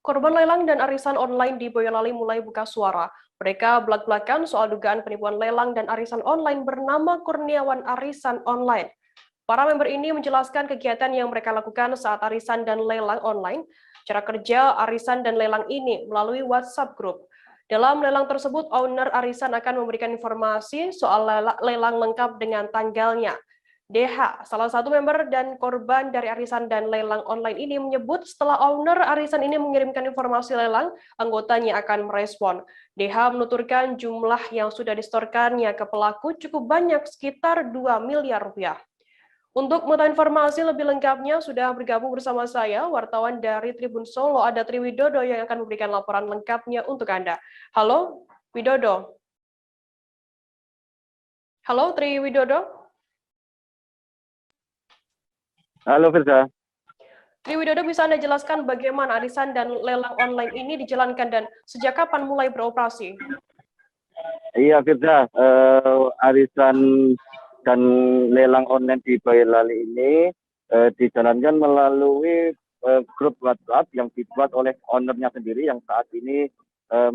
Korban lelang dan arisan online di Boyolali mulai buka suara. Mereka belak-belakan soal dugaan penipuan lelang dan arisan online bernama Kurniawan Arisan Online. Para member ini menjelaskan kegiatan yang mereka lakukan saat arisan dan lelang online, cara kerja arisan dan lelang ini melalui WhatsApp Group. Dalam lelang tersebut, owner arisan akan memberikan informasi soal lelang lengkap dengan tanggalnya. DH, salah satu member dan korban dari arisan dan lelang online ini menyebut setelah owner arisan ini mengirimkan informasi lelang, anggotanya akan merespon. DH menuturkan jumlah yang sudah disetorkannya ke pelaku cukup banyak, sekitar 2 miliar rupiah. Untuk mengetahui informasi lebih lengkapnya, sudah bergabung bersama saya, wartawan dari Tribun Solo, ada Tri Widodo yang akan memberikan laporan lengkapnya untuk Anda. Halo, Widodo. Halo, Tri Widodo. Halo, Firza. Tri Widodo, bisa Anda jelaskan bagaimana arisan dan lelang online ini dijalankan dan sejak kapan mulai beroperasi? Iya, Firza. Arisan dan lelang online di Boyolali ini dijalankan melalui grup WhatsApp yang dibuat oleh ownernya sendiri yang saat ini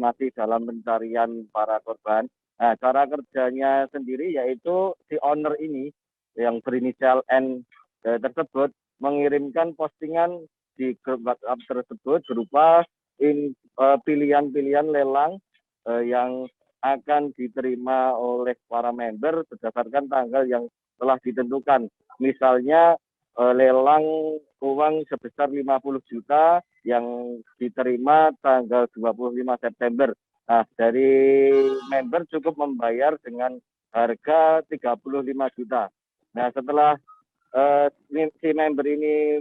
masih dalam pencarian para korban. Nah, cara kerjanya sendiri yaitu si owner ini yang berinisial N tersebut mengirimkan postingan di grup WhatsApp tersebut berupa pilihan-pilihan lelang yang akan diterima oleh para member berdasarkan tanggal yang telah ditentukan. Misalnya lelang uang sebesar 50 juta yang diterima tanggal 25 September. Nah, dari member cukup membayar dengan harga 35 juta. Nah, setelah si member ini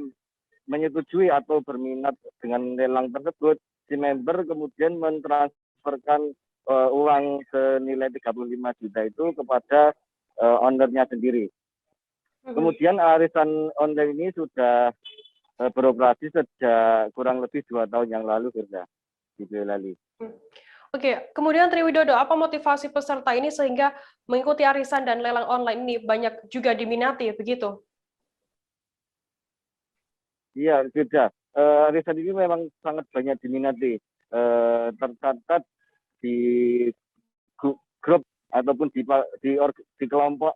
menyetujui atau berminat dengan lelang tersebut, si member kemudian mentransferkan uang senilai 35 juta itu kepada ownernya sendiri. Kemudian arisan online ini sudah beroperasi sejak kurang lebih 2 tahun yang lalu, Firza, di Boyolali. Oke, kemudian Tri Widodo, apa motivasi peserta ini sehingga mengikuti arisan dan lelang online ini banyak juga diminati, begitu? Iya, Firza. Arisan ini memang sangat banyak diminati. Tercatat di grup ataupun di kelompok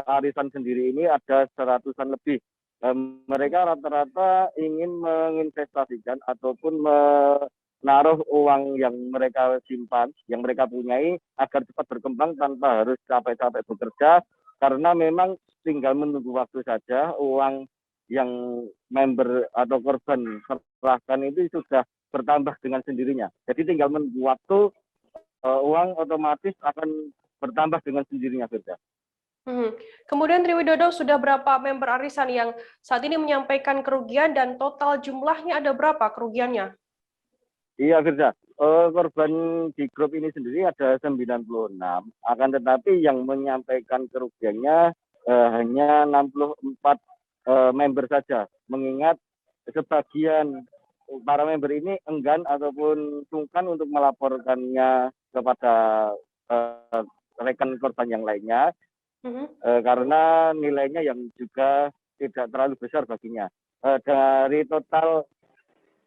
arisan sendiri ini ada 100-an lebih. Mereka rata-rata ingin menginvestasikan ataupun menaruh uang yang mereka simpan, yang mereka punyai agar cepat berkembang tanpa harus capek-capek bekerja, karena memang tinggal menunggu waktu saja uang yang member atau korban serahkan itu sudah bertambah dengan sendirinya. Jadi tinggal menunggu waktu, uang otomatis akan bertambah dengan sendirinya, Firza. Kemudian Tri Widodo, sudah berapa member arisan yang saat ini menyampaikan kerugian dan total jumlahnya ada berapa kerugiannya? Iya, Firza. Korban di grup ini sendiri ada 96, akan tetapi yang menyampaikan kerugiannya hanya 64 member saja, mengingat sebagian para member ini enggan ataupun sungkan untuk melaporkannya kepada rekan korban yang lainnya, karena nilainya yang juga tidak terlalu besar baginya. Dari total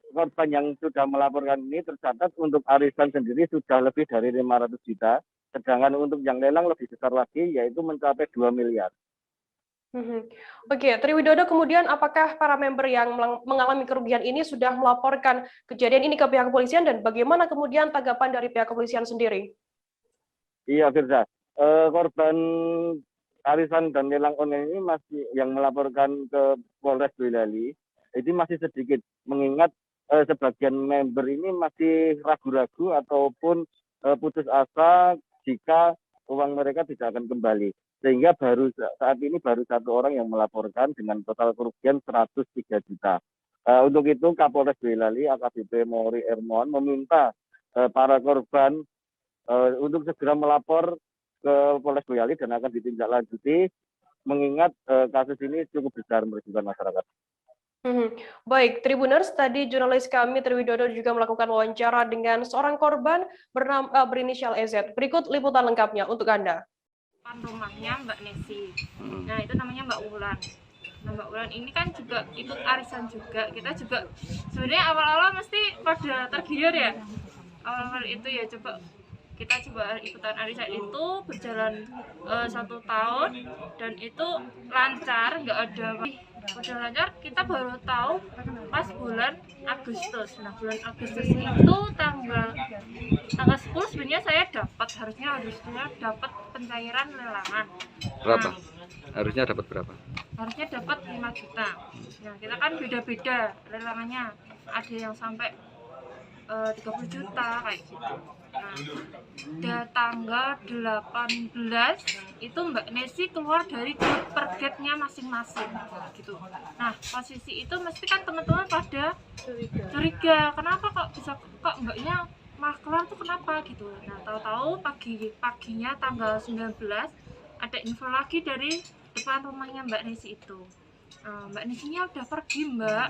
korban yang sudah melaporkan ini tercatat untuk arisan sendiri sudah lebih dari 500 juta, sedangkan untuk yang lelang lebih besar lagi, yaitu mencapai 2 miliar. Oke, Tri Widodo, kemudian apakah para member yang mengalami kerugian ini sudah melaporkan kejadian ini ke pihak kepolisian dan bagaimana kemudian tanggapan dari pihak kepolisian sendiri? Iya, Firza. Korban arisan dan lelang online ini masih yang melaporkan ke Polres Boyolali, ini masih sedikit, mengingat sebagian member ini masih ragu-ragu ataupun putus asa jika uang mereka tidak akan kembali. Sehingga saat ini baru 1 orang yang melaporkan dengan total kerugian 103 juta. Untuk itu Kapolres Boyolali AKBP Mori Ermon meminta para korban untuk segera melapor ke Polres Boyolali dan akan ditindaklanjuti, mengingat kasus ini cukup besar merugikan masyarakat. Baik, Tribuners, tadi jurnalis kami Tri Widodo juga melakukan wawancara dengan seorang korban berinisial EZ. Berikut liputan lengkapnya untuk Anda. Rumahnya Mbak Nesi. Nah, itu namanya Mbak Wulan. Nah, Mbak Wulan ini kan juga ikut arisan juga. Kita juga sebenarnya awal-awal mesti pada tergiur ya. Awal-awal itu ya kita coba ikutan arisan itu berjalan 1 tahun dan itu lancar, nggak ada udah lancar. Kita baru tahu pas bulan Agustus. Nah, bulan Agustus itu tanggal 10 sebenarnya saya harusnya dapat pencairan lelangan. Berapa? Nah, Harusnya dapat berapa? harusnya dapat 5 juta. Nah, kita kan beda-beda lelangannya. Ada yang sampai 30 juta kayak gitu. Nah, tanggal 18 itu Mbak Nesi keluar dari grup per gate-nya masing-masing gitu. Nah, posisi itu mesti kan teman-teman pada curiga, kenapa kok Mbaknya malah keluar tuh kenapa gitu. Nah, tahu-tahu paginya tanggal 19 ada info lagi dari depan rumahnya Mbak Nesi itu. Mbak Nesinya udah pergi, Mbak.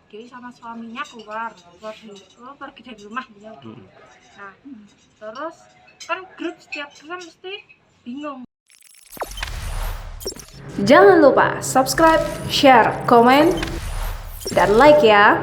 Jadi sama suaminya pergi dari rumah gitu. Nah, terus kan grup setiap kan mesti bingung. Jangan lupa subscribe, share, komen, dan like ya.